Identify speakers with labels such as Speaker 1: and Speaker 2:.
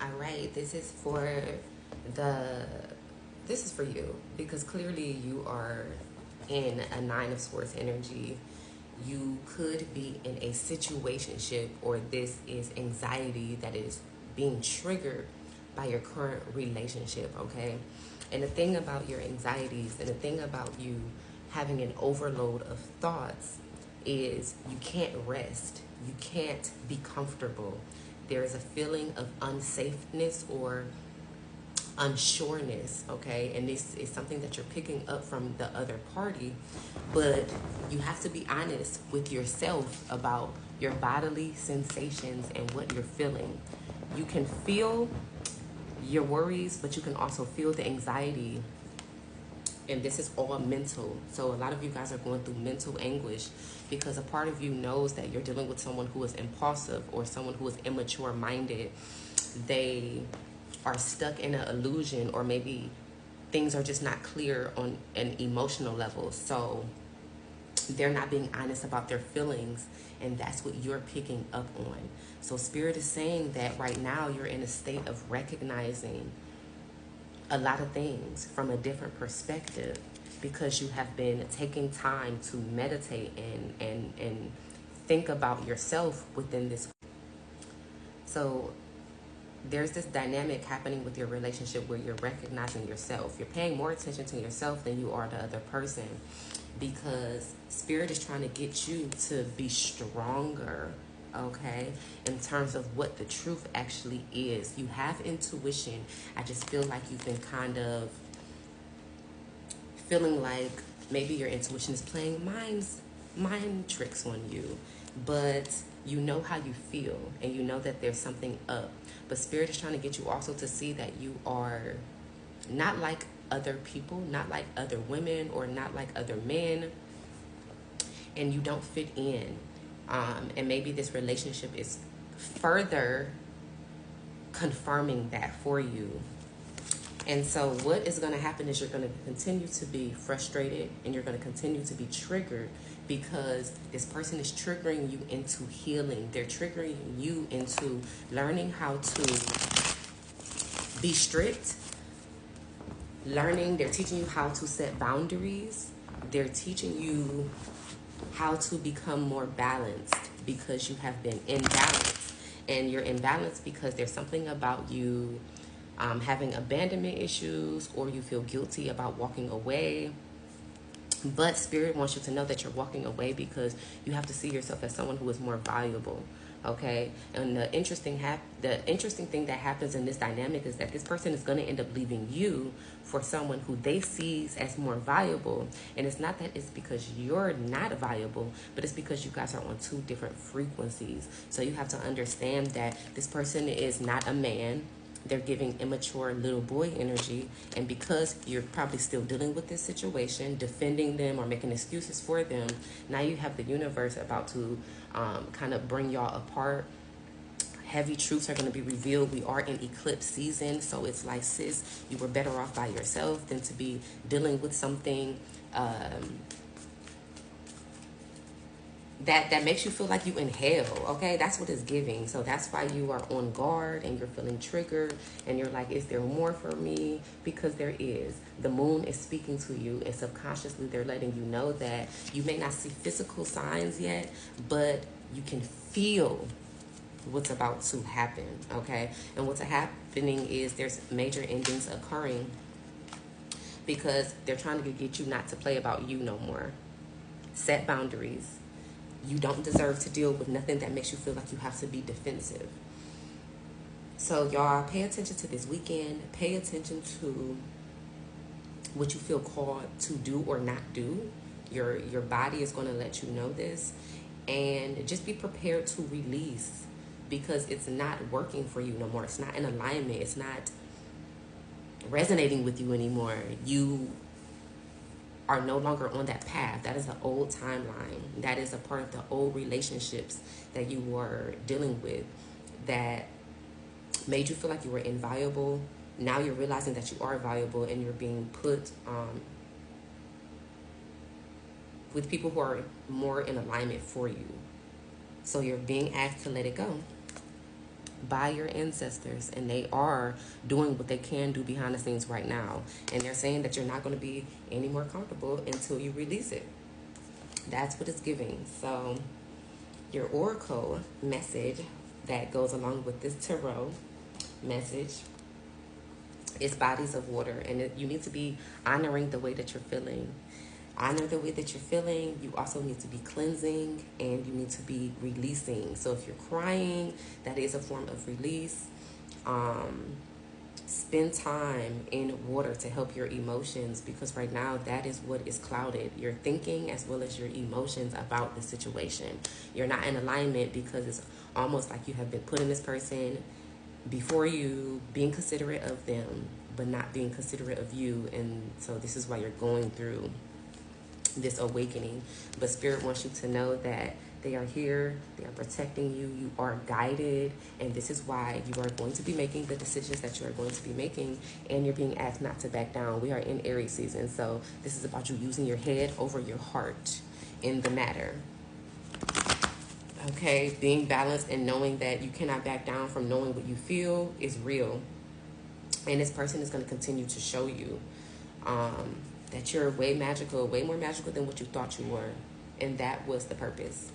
Speaker 1: All right, the this is for you because clearly you are in a Nine of Swords energy. You could be in a situationship, or this is anxiety that is being triggered by your current relationship, okay? And the thing about your anxieties and the thing about you having an overload of thoughts is you can't rest. You can't be comfortable. There is a feeling of unsafeness or unsureness, okay? And this is something that you're picking up from the other party, but you have to be honest with yourself about your bodily sensations and what you're feeling. You can feel your worries, but you can also feel the anxiety, and this is all mental. So a lot of you guys are going through mental anguish because a part of you knows that you're dealing with someone who is impulsive or someone who is immature minded. They are stuck in an illusion, or maybe things are just not clear on an emotional level. So they're not being honest about their feelings, and that's what you're picking up on. So Spirit is saying that right now you're in a state of recognizing a lot of things from a different perspective because you have been taking time to meditate and think about yourself within this. So there's this dynamic happening with your relationship where you're recognizing yourself. You're paying more attention to yourself than you are the other person because Spirit is trying to get you to be stronger, okay, in terms of what the truth actually is. You have intuition. I just feel like you've been kind of feeling like maybe your intuition is playing mind tricks on you, but you know how you feel and you know that there's something up. But Spirit is trying to get you also to see that you are not like other people, not like other women, or not like other men, and you don't fit in. And maybe this relationship is further confirming that for you. And so what is going to happen is you're going to continue to be frustrated and you're going to continue to be triggered because this person is triggering you into healing. They're triggering you into learning how to be strict, they're teaching you how to set boundaries. They're teaching you how to become more balanced because you have been imbalanced. And you're imbalanced because there's something about you having abandonment issues, or you feel guilty about walking away. But Spirit wants you to know that you're walking away because you have to see yourself as someone who is more valuable, okay? And the interesting thing that happens in this dynamic is that this person is going to end up leaving you for someone who they see as more valuable. And it's not that it's because you're not valuable, but it's because you guys are on two different frequencies. So you have to understand that this person is not a man. They're giving immature little boy energy, and because you're probably still dealing with this situation, defending them or making excuses for them, now you have the universe about to kind of bring y'all apart. Heavy truths are going to be revealed. We are in eclipse season, so it's like, sis, you were better off by yourself than to be dealing with something that makes you feel like you in hell, okay? That's what it's giving. So that's why you are on guard and you're feeling triggered and you're like, is there more for me? Because there is. The moon is speaking to you, and subconsciously they're letting you know that you may not see physical signs yet, but you can feel what's about to happen, okay? And what's happening is there's major endings occurring because they're trying to get you not to play about you no more. Set boundaries. You don't deserve to deal with nothing that makes you feel like you have to be defensive. So y'all, pay attention to this weekend. Pay attention to what you feel called to do or not do. Your body is going to let you know this. And just be prepared to release because it's not working for you no more. It's not in alignment. It's not resonating with you anymore. You are no longer on that path. That is an old timeline. That is a part of the old relationships that you were dealing with that made you feel like you were invaluable. Now you're realizing that you are valuable and you're being put with people who are more in alignment for you. So you're being asked to let it go. by your ancestors, and they are doing what they can do behind the scenes right now. And they're saying that you're not going to be any more comfortable until you release it. That's what it's giving. So your oracle message that goes along with this tarot message is bodies of water, and you need to be honoring the way that you're feeling. Honor the way that you're feeling. You also need to be cleansing, and you need to be releasing. So if you're crying, that is a form of release. Spend time in water to help your emotions, because right now that is what is clouded. Your thinking as well as your emotions about the situation. You're not in alignment because it's almost like you have been putting this person before you, being considerate of them, but not being considerate of you. And so this is why you're going through this awakening. But Spirit wants you to know that they are here, they are protecting you, you are guided, and this is why you are going to be making the decisions that you are going to be making, and you're being asked not to back down. We are in Aries season, so this is about you using your head over your heart in the matter. Okay, being balanced and knowing that you cannot back down from knowing what you feel is real. And this person is going to continue to show you that you're way more magical than what you thought you were. And that was the purpose.